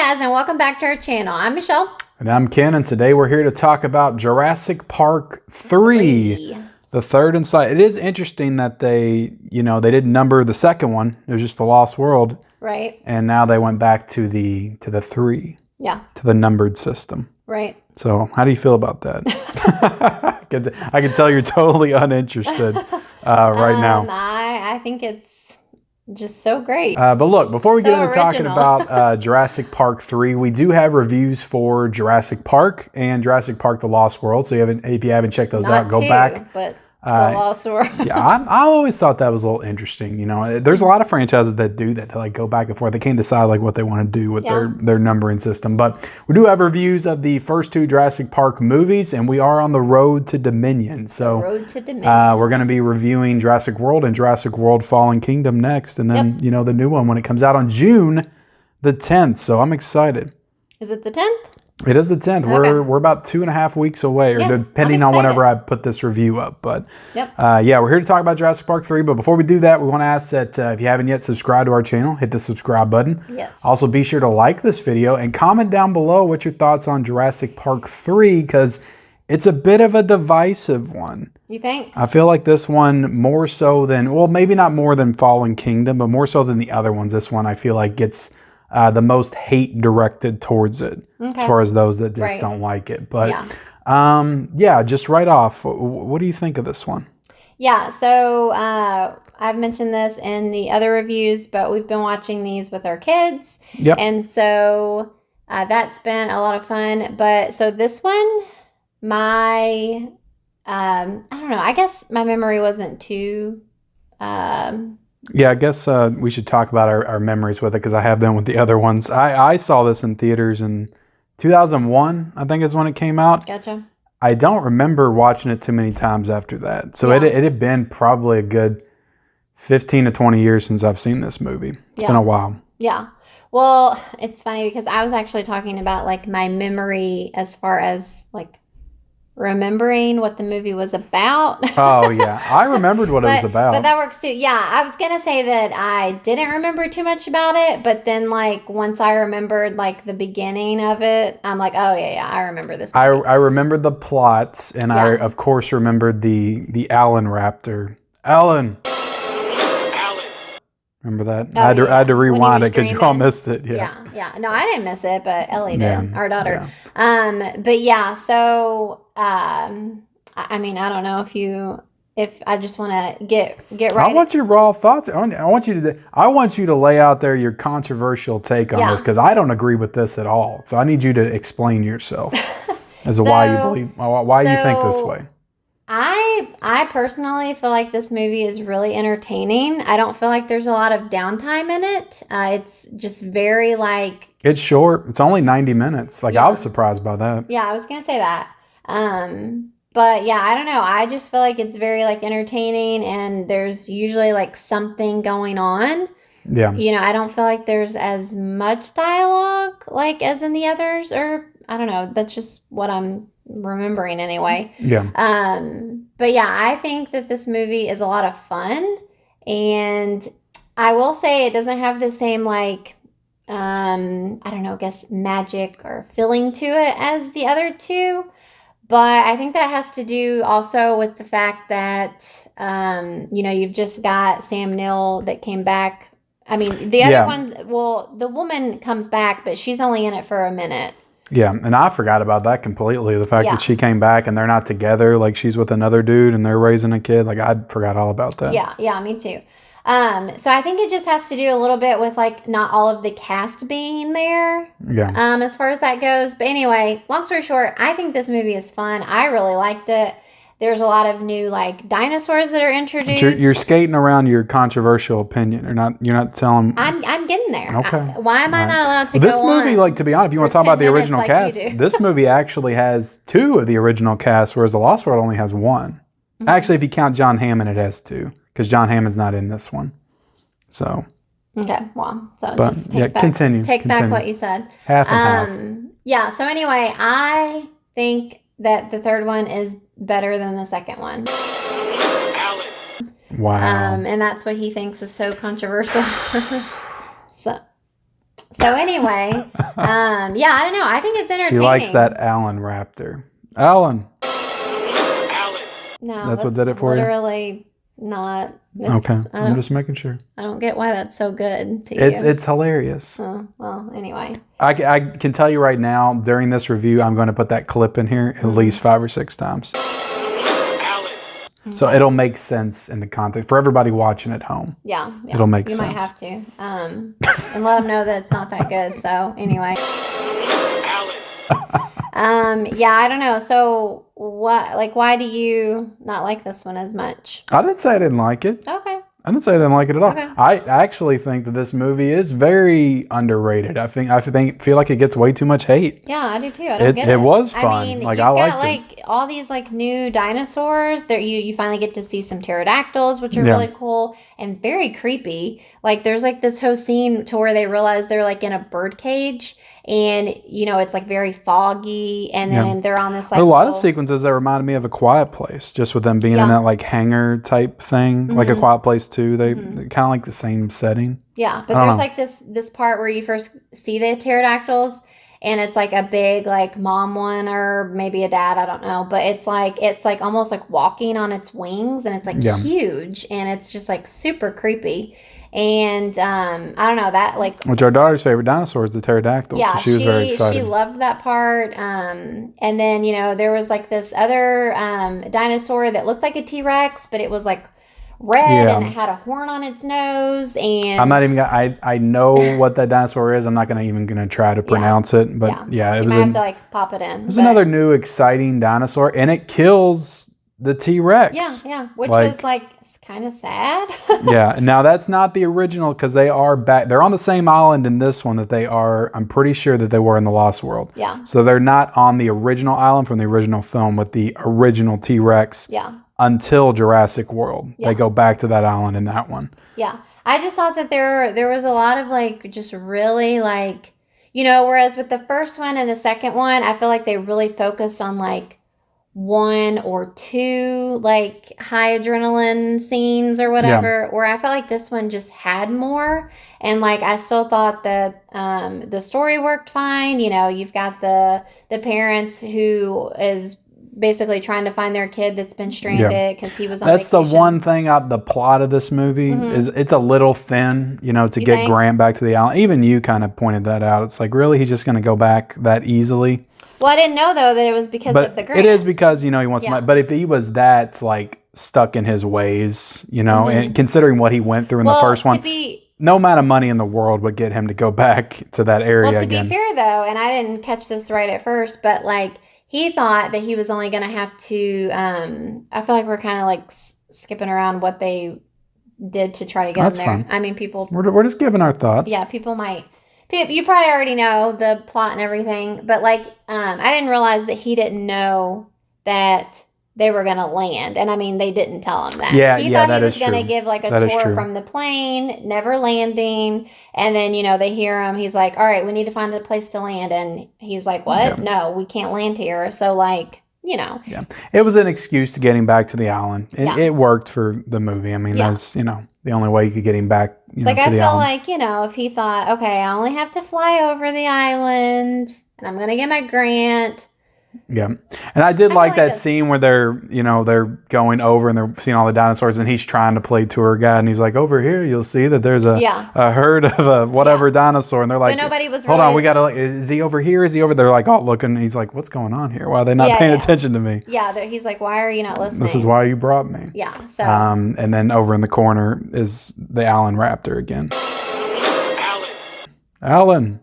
guys, and welcome back to our channel. I'm Michelle. And I'm Ken, and today we're here to talk about Jurassic Park 3. The third installment. It is interesting that they didn't number the second one. It was just The Lost World. Right. And now they went back to the 3. Yeah. To the numbered system. Right. So how do you feel about that? I can tell you're totally uninterested right now. I think it's just so great. But look, before we get into original. talking about Jurassic Park 3, we do have reviews for Jurassic Park and Jurassic Park The Lost World. So if you haven't checked those out, go back. But The Lost World. Yeah, I always thought that was a little interesting. You know, there's a lot of franchises that do that, to like go back and forth. They can't decide like what they want to do with their numbering system. But we do have reviews of the first 2 Jurassic Park movies, and we are on the road to Dominion. So road to Dominion. We're going to be reviewing Jurassic World and Jurassic World Fallen Kingdom next, and then the new one when it comes out on June the 10th. So I'm excited. Is it the 10th? It is the 10th. Okay. We're about 2.5 weeks away, or depending on whenever I put this review up. But we're here to talk about Jurassic Park 3. But before we do that, we want to ask that if you haven't yet subscribed to our channel, hit the subscribe button. Yes. Also, be sure to like this video and comment down below what your thoughts on Jurassic Park 3, because it's a bit of a divisive one. You think? I feel like this one more so than, well, maybe not more than Fallen Kingdom, but more so than the other ones. This one I feel like gets the most hate directed towards it, as far as those that just don't like it. But just right off, what do you think of this one? Yeah, so I've mentioned this in the other reviews, but we've been watching these with our kids. Yep. And so that's been a lot of fun. But so this one, I don't know, I guess my memory wasn't too... Yeah, I guess we should talk about our memories with it, because I have been with the other ones. I saw this in theaters in 2001, I think is when it came out. Gotcha. I don't remember watching it too many times after that. So it had been probably a good 15 to 20 years since I've seen this movie. It's been a while. Yeah. Well, it's funny because I was actually talking about like my memory as far as like remembering what the movie was about. Oh yeah, I remembered what it was about. But that works too. Yeah, I was gonna say that I didn't remember too much about it, but then like once I remembered like the beginning of it, I'm like, oh yeah, I remember this movie. I remembered the plots, and I of course remembered the Allen Raptor. Alan. Remember that? Oh, I had to rewind it because you all missed it. Yeah. No, I didn't miss it, but Ellie did, our daughter. Yeah. But yeah, so I mean, I don't know if I just want to get right. I want your raw thoughts. I want you to lay out there your controversial take on this, because I don't agree with this at all. So I need you to explain yourself as to why you think this way. I personally feel like this movie is really entertaining. I don't feel like there's a lot of downtime in it. It's just very like... It's short. It's only 90 minutes. Like, I was surprised by that. Yeah, I was going to say that. But yeah, I don't know. I just feel like it's very like entertaining, and there's usually like something going on. Yeah. You know, I don't feel like there's as much dialogue like as in the others, or I don't know. That's just what I'm remembering anyway. Yeah. But yeah, I think that this movie is a lot of fun, and I will say it doesn't have the same like I don't know, I guess magic or feeling to it as the other 2, but I think that has to do also with the fact that you've just got Sam Neill that came back. I mean, the other ones, well, the woman comes back, but she's only in it for a minute. Yeah, and I forgot about that completely. The fact that she came back and they're not together, like she's with another dude and they're raising a kid. Like, I forgot all about that. Yeah, me too. So I think it just has to do a little bit with like not all of the cast being there. Yeah. As far as that goes. But anyway, long story short, I think this movie is fun. I really liked it. There's a lot of new like dinosaurs that are introduced. You're skating around your controversial opinion, or not? You're not telling. I'm getting there. Okay. Why am I not allowed to go this movie, on like, to be honest, if you want to talk about the original cast, this movie actually has 2 of the original cast, whereas The Lost World only has 1. Mm-hmm. Actually, if you count John Hammond, it has 2, because John Hammond's not in this one. So. Okay. Well, so but, just take back what you said. Half and half. Yeah. So anyway, I think that the third one is better than the second one. Wow. And that's what he thinks is so controversial. So anyway, yeah, I don't know. I think it's entertaining. She likes that Alan raptor. Alan. No, that's what did it for literally not. Okay, I'm just making sure. I don't get why that's so good to you. It's hilarious. Oh, well, anyway. I can tell you right now, during this review, I'm going to put that clip in here at least 5 or 6 times. So it'll make sense in the context for everybody watching at home. Yeah. It'll make sense. You might have to. And let them know that it's not that good. So anyway. Yeah, I don't know. So why do you not like this one as much? I didn't say I didn't like it. Okay. I didn't say I didn't like it at all. Okay. I actually think that this movie is very underrated. I feel like it gets way too much hate. Yeah, I do too. I don't get it. It was fun. I mean, I got liked it. All these new dinosaurs. There, you finally get to see some pterodactyls, which are really cool and very creepy. There's this whole scene to where they realize they're in a bird cage, and it's very foggy, and then they're on this there are a lot of sequences that reminded me of A Quiet Place, just with them being in that hangar type thing, like A Quiet Place 2. They kind of like the same setting. Yeah, but there's this part where you first see the pterodactyls, and it's a big mom one or maybe a dad, I don't know, but it's almost walking on its wings, and it's huge, and it's just super creepy. And I don't know that which our daughter's favorite dinosaur is the pterodactyl. Yeah, so she was very excited. She loved that part. And then there was this other dinosaur that looked like a T-Rex, but it was red and it had a horn on its nose. And I'm not even gonna, I know what that dinosaur is. I'm not even gonna try to pronounce it. But it was. You might have to pop it in. It was another new exciting dinosaur, and it kills the T-Rex. Yeah, which was kind of sad. Yeah, now that's not the original, because they are back. They're on the same island in this one that they are. I'm pretty sure that they were in the Lost World. Yeah. So they're not on the original island from the original film with the original T-Rex. Yeah. Until Jurassic World, they go back to that island in that one. Yeah, I just thought that there was a lot of just really whereas with the first one and the second one, I feel like they really focused on one or two high adrenaline scenes or whatever, where I felt like this one just had more, and I still thought that the story worked fine. You've got the parents who is basically trying to find their kid that's been stranded because he was on That's vacation. The one thing out the plot of this movie is it's a little thin, to get Grant back to the island. Even you kind of pointed that out. It's really he's just going to go back that easily. Well, I didn't know though that it was because of the Grant. It is because he wants to. But if he was that stuck in his ways, and considering what he went through in the first one, no amount of money in the world would get him to go back to that area again. Well, to be fair though, and I didn't catch this right at first, but he thought that he was only going to have to. I feel like we're kind of skipping around what they did to try to get him there. Fine. I mean, people. We're just giving our thoughts. Yeah, people might. You probably already know the plot and everything, but I didn't realize that he didn't know that they were going to land. And I mean, they didn't tell him that. He thought he was going to give a tour from the plane, never landing. And then, they hear him. He's like, all right, we need to find a place to land. And he's like, what? Yeah. No, we can't land here. So Yeah. It was an excuse to get him back to the island. It worked for the movie. I mean, that's, the only way you could get him back, to the island. I feel if he thought, okay, I only have to fly over the island and I'm going to get my Grant. Yeah. And I did like that scene where they're going over and they're seeing all the dinosaurs, and he's trying to play tour guide, and he's like, over here, you'll see that there's a herd of a whatever dinosaur. And they're like, but nobody was hold on, we got to, is he over here? Is he over? They're all looking. And he's like, what's going on here? Why are they not paying attention to me? Yeah. He's like, why are you not listening? This is why you brought me. Yeah. So. And then over in the corner is the Allen Raptor again. Alan.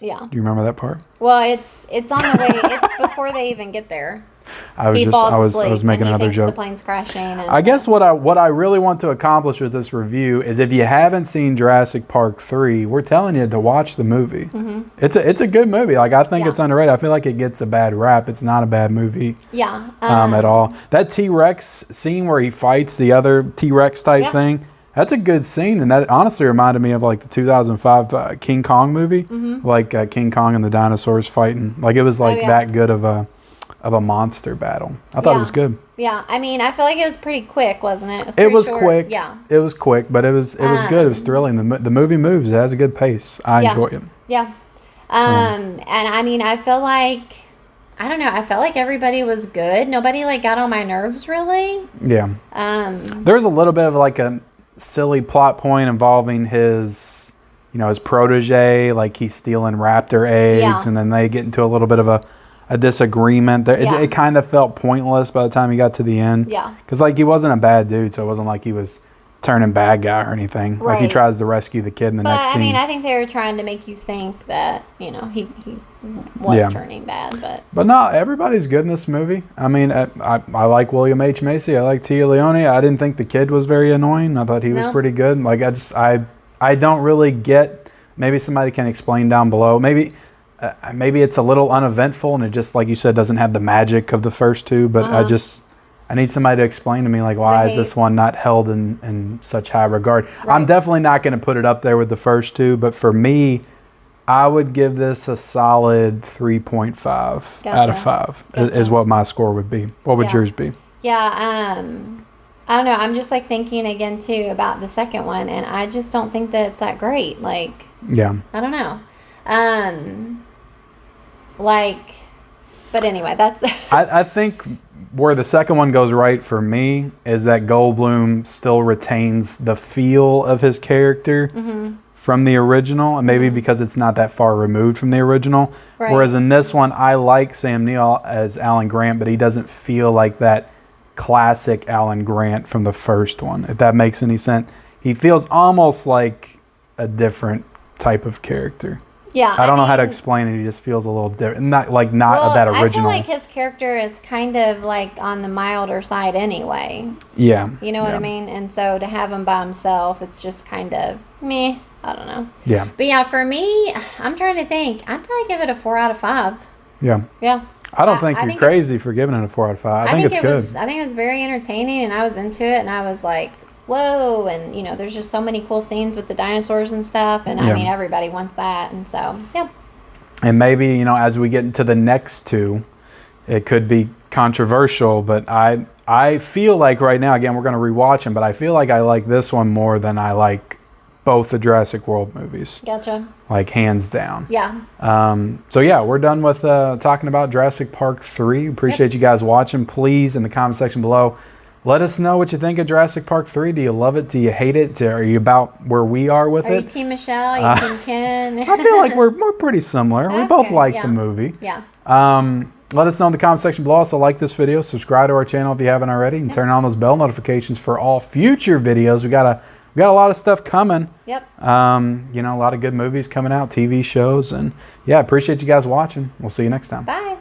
Yeah. Do you remember that part? Well, it's on the way. It's before they even get there. I was making another joke. The plane's crashing. And, I guess what I really want to accomplish with this review is, if you haven't seen Jurassic Park 3, we're telling you to watch the movie. Mm-hmm. It's a good movie. I think it's underrated. I feel like it gets a bad rap. It's not a bad movie. Yeah. At all. That T-Rex scene where he fights the other T-Rex type thing. That's a good scene, and that honestly reminded me of the 2005 King Kong movie, King Kong and the dinosaurs fighting. It was that good of a of a monster battle. I thought it was good. Yeah, I mean, I feel like it was pretty quick, wasn't it? It was short. quick. Yeah, it was quick, but it was good. It was thrilling. The movie moves. It has a good pace. I enjoy it. Yeah. And I mean, I feel like, I don't know, I felt like everybody was good. Nobody like got on my nerves really. Yeah. There's a little bit of like a silly plot point involving his, his protege, like he's stealing raptor eggs, and then they get into a little bit of a disagreement. It kind of felt pointless by the time he got to the end. Yeah. Because like he wasn't a bad dude, so it wasn't like he was turning bad guy or anything. Right. Like he tries to rescue the kid in the next scene. I mean, I think they were trying to make you think that, he was turning bad, but no, everybody's good in this movie. I mean, I like William H. Macy. I like Tia Leone. I didn't think the kid was very annoying. I thought he was pretty good. Like I don't really get. Maybe somebody can explain down below. Maybe it's a little uneventful and it just, like you said, doesn't have the magic of the first two. But I need somebody to explain to me, like, why is this one not held in such high regard? Right. I'm definitely not going to put it up there with the first two, but for me, I would give this a solid 3.5 out of 5 is what my score would be. What would yours be? Yeah, I don't know. I'm just like thinking again too about the second one, and I just don't think that it's that great. Like, I don't know. But anyway, that's. I think where the second one goes right for me is that Goldblum still retains the feel of his character from the original, and maybe because it's not that far removed from the original. Right. Whereas in this one, I like Sam Neill as Alan Grant, but he doesn't feel like that classic Alan Grant from the first one, if that makes any sense. He feels almost like a different type of character. Yeah, I don't know how to explain it. He just feels a little different. Not of that original. I feel like his character is kind of like on the milder side anyway. Yeah. You know what I mean? And so to have him by himself, it's just kind of meh. I don't know. Yeah. But yeah, for me, I'm trying to think. I'd probably give it a 4 out of 5. Yeah. Yeah. I don't think you're crazy for giving it a 4 out of 5. I think it's good. I think it was very entertaining, and I was into it, and I was like, whoa, and there's just so many cool scenes with the dinosaurs and stuff, and I mean, everybody wants that, and so and maybe as we get into the next two, it could be controversial, but I feel like right now, again, we're going to rewatch them, but I feel like I like this one more than I like both the Jurassic World movies. Gotcha. Like hands down. Yeah. So yeah, we're done with talking about Jurassic Park 3. Appreciate you guys watching. Please, in the comment section below, let us know what you think of Jurassic Park 3. Do you love it? Do you hate it? Are you about where we are with it? Are you Team Michelle? Are you Team Ken? I feel like we're pretty similar. We both like the movie. Yeah. Let us know in the comment section below. Also, like this video. Subscribe to our channel if you haven't already. And turn on those bell notifications for all future videos. We got a lot of stuff coming. Yep. A lot of good movies coming out, TV shows. And yeah, appreciate you guys watching. We'll see you next time. Bye.